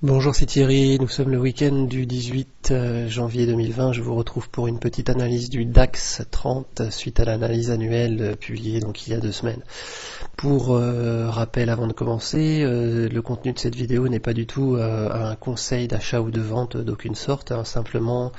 Bonjour, c'est Thierry, nous sommes le week-end du 18 janvier 2020, je vous retrouve pour une petite analyse du DAX 30 suite à l'analyse annuelle publiée donc il y a 2 semaines. Pour rappel avant de commencer, le contenu de cette vidéo n'est pas du tout un conseil d'achat ou de vente d'aucune sorte, simplement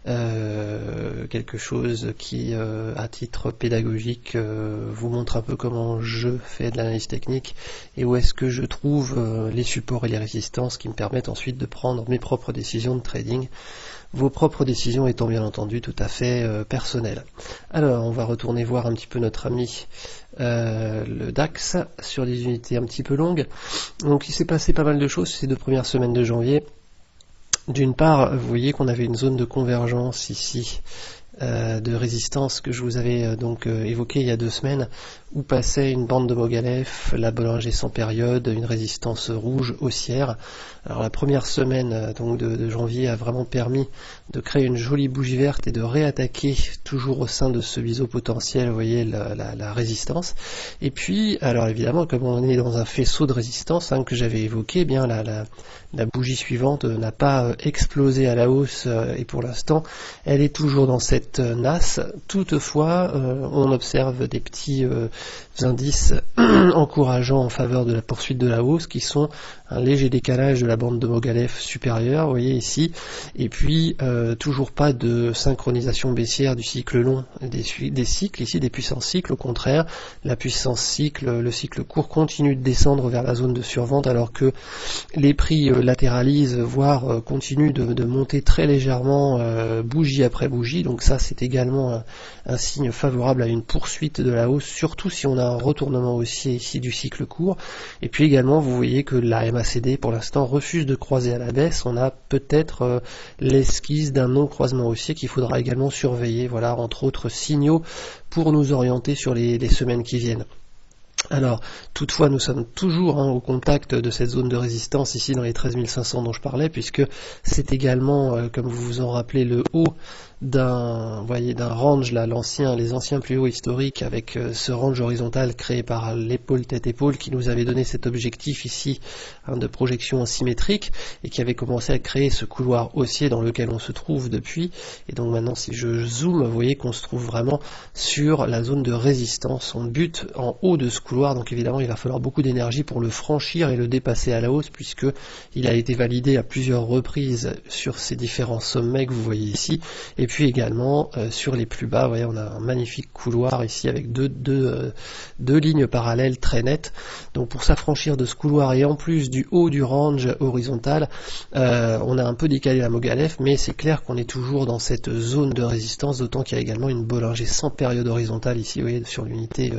quelque chose qui, à titre pédagogique, vous montre un peu comment je fais de l'analyse technique et où est-ce que je trouve les supports et les résistances qui me permettent ensuite de prendre mes propres décisions de trading, vos propres décisions étant bien entendu tout à fait personnelles. Alors, on va retourner voir un petit peu notre ami le DAX sur des unités un petit peu longues. Donc il s'est passé pas mal de choses ces 2 premières semaines de janvier. D'une part, vous voyez qu'on avait une zone de convergence ici, de résistance que je vous avais évoqué il y a 2 semaines, où passait une bande de Mogalef, la Bollinger sans période, une résistance rouge haussière. Alors la première semaine de janvier a vraiment permis de créer une jolie bougie verte et de réattaquer toujours au sein de ce biseau potentiel, vous voyez, la résistance. Et puis, alors évidemment, comme on est dans un faisceau de résistance que j'avais évoqué, eh bien la bougie suivante n'a pas explosé à la hausse et pour l'instant, elle est toujours dans cette nasse. Toutefois, on observe des petits indices encourageants en faveur de la poursuite de la hausse qui sont un léger décalage de la bande de Mogalef supérieure, vous voyez ici, et puis toujours pas de synchronisation baissière du cycle long des cycles, ici des puissances cycles, au contraire, la puissance cycle, le cycle court continue de descendre vers la zone de survente alors que les prix latéralisent, voire continuent de monter très légèrement bougie après bougie, donc ça c'est également un signe favorable à une poursuite de la hausse, surtout si on a un retournement haussier ici du cycle court. Et puis également vous voyez que la MACD pour l'instant refuse de croiser à la baisse, on a peut-être l'esquisse d'un non-croisement haussier qu'il faudra également surveiller, voilà, entre autres signaux pour nous orienter sur les semaines qui viennent. Alors, toutefois, nous sommes toujours au contact de cette zone de résistance ici dans les 13 500 dont je parlais, puisque c'est également, comme vous vous en rappelez, le haut d'un range là, les anciens plus hauts historiques avec ce range horizontal créé par l'épaule tête épaule qui nous avait donné cet objectif ici de projection symétrique et qui avait commencé à créer ce couloir haussier dans lequel on se trouve depuis. Et donc maintenant, si je zoome, vous voyez qu'on se trouve vraiment sur la zone de résistance. On bute en haut de ce couloir, donc évidemment il va falloir beaucoup d'énergie pour le franchir et le dépasser à la hausse, puisque il a été validé à plusieurs reprises sur ces différents sommets que vous voyez ici. Et puis également sur les plus bas, vous voyez, on a un magnifique couloir ici avec deux lignes parallèles très nettes. Donc pour s'affranchir de ce couloir et en plus du haut du range horizontal, on a un peu décalé la Mogalef, mais c'est clair qu'on est toujours dans cette zone de résistance, d'autant qu'il y a également une Bollinger sans période horizontale ici, vous voyez, sur l'unité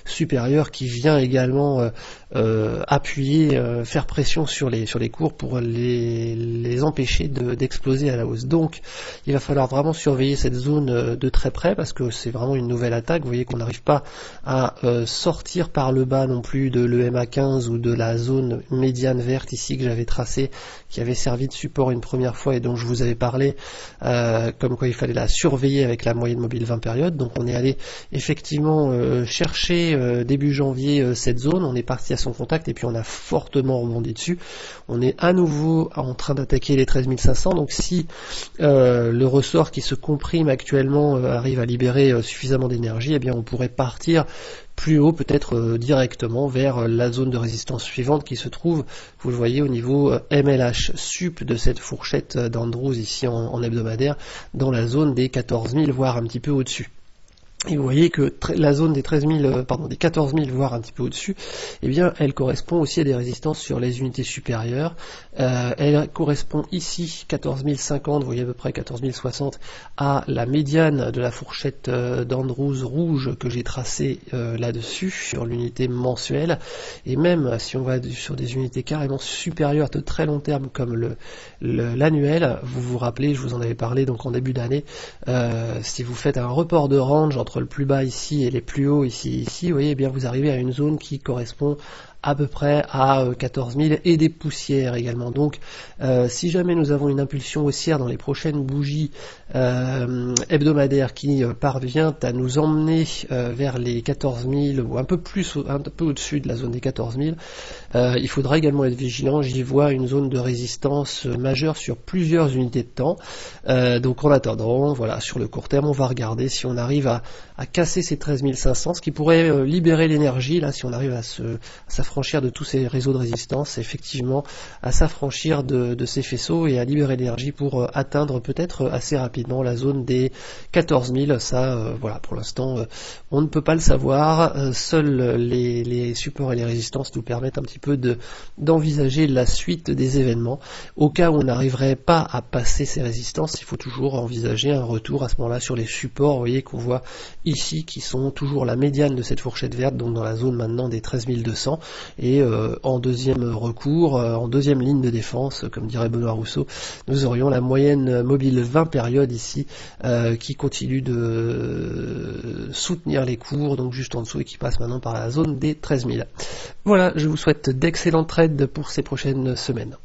supérieure qui vient également appuyer, faire pression sur les cours pour les empêcher d'exploser à la hausse. Donc il va falloir vraiment surveiller cette zone de très près parce que c'est vraiment une nouvelle attaque. Vous voyez qu'on n'arrive pas à sortir par le bas non plus de l'EMA 15 ou de la zone médiane verte ici que j'avais tracée, qui avait servi de support une première fois et dont je vous avais parlé, comme quoi il fallait la surveiller avec la moyenne mobile 20 périodes. Donc on est allé effectivement chercher début janvier cette zone, on est parti à son contact et puis on a fortement rebondi dessus. On est à nouveau en train d'attaquer les 13 500, donc si le ressort qui se comprime actuellement arrive à libérer suffisamment d'énergie, eh bien on pourrait partir plus haut, peut-être directement vers la zone de résistance suivante qui se trouve, vous le voyez, au niveau MLH sup de cette fourchette d'Andrews ici en hebdomadaire, dans la zone des 14 000, voire un petit peu au-dessus. Et vous voyez que la zone des 14 000, voire un petit peu au-dessus, eh bien, elle correspond aussi à des résistances sur les unités supérieures. Elle correspond ici, 14 050, vous voyez à peu près 14 060, à la médiane de la fourchette d'Andrews rouge que j'ai tracée là-dessus, sur l'unité mensuelle. Et même si on va sur des unités carrément supérieures de très long terme, comme l'annuel, vous vous rappelez, je vous en avais parlé donc en début d'année, si vous faites un report de range entre le plus bas ici et les plus hauts ici, vous voyez, eh bien vous arrivez à une zone qui correspond à peu près à 14 000 et des poussières également. Donc si jamais nous avons une impulsion haussière dans les prochaines bougies hebdomadaires qui parvient à nous emmener vers les 14 000 ou un peu au-dessus de la zone des 14 000, Il faudra également être vigilant, j'y vois une zone de résistance majeure sur plusieurs unités de temps. Donc en attendant, voilà, sur le court terme, on va regarder si on arrive à casser ces 13 500, ce qui pourrait libérer l'énergie, là, si on arrive à s'affranchir de tous ces réseaux de résistance, effectivement, à s'affranchir de ces faisceaux et à libérer l'énergie pour atteindre peut-être assez rapidement la zone des 14 000. Ça, voilà, pour l'instant, on ne peut pas le savoir. Seuls les supports et les résistances nous permettent un petit peu d'envisager la suite des événements. Au cas où on n'arriverait pas à passer ces résistances, il faut toujours envisager un retour à ce moment-là sur les supports, vous voyez, qu'on voit ici, qui sont toujours la médiane de cette fourchette verte, donc dans la zone maintenant des 13 200, et en deuxième recours, en deuxième ligne de défense, comme dirait Benoît Rousseau, nous aurions la moyenne mobile 20 périodes ici, qui continue de soutenir les cours, donc juste en dessous, et qui passe maintenant par la zone des 13 000. Voilà, je vous souhaite d'excellents trades pour ces prochaines semaines.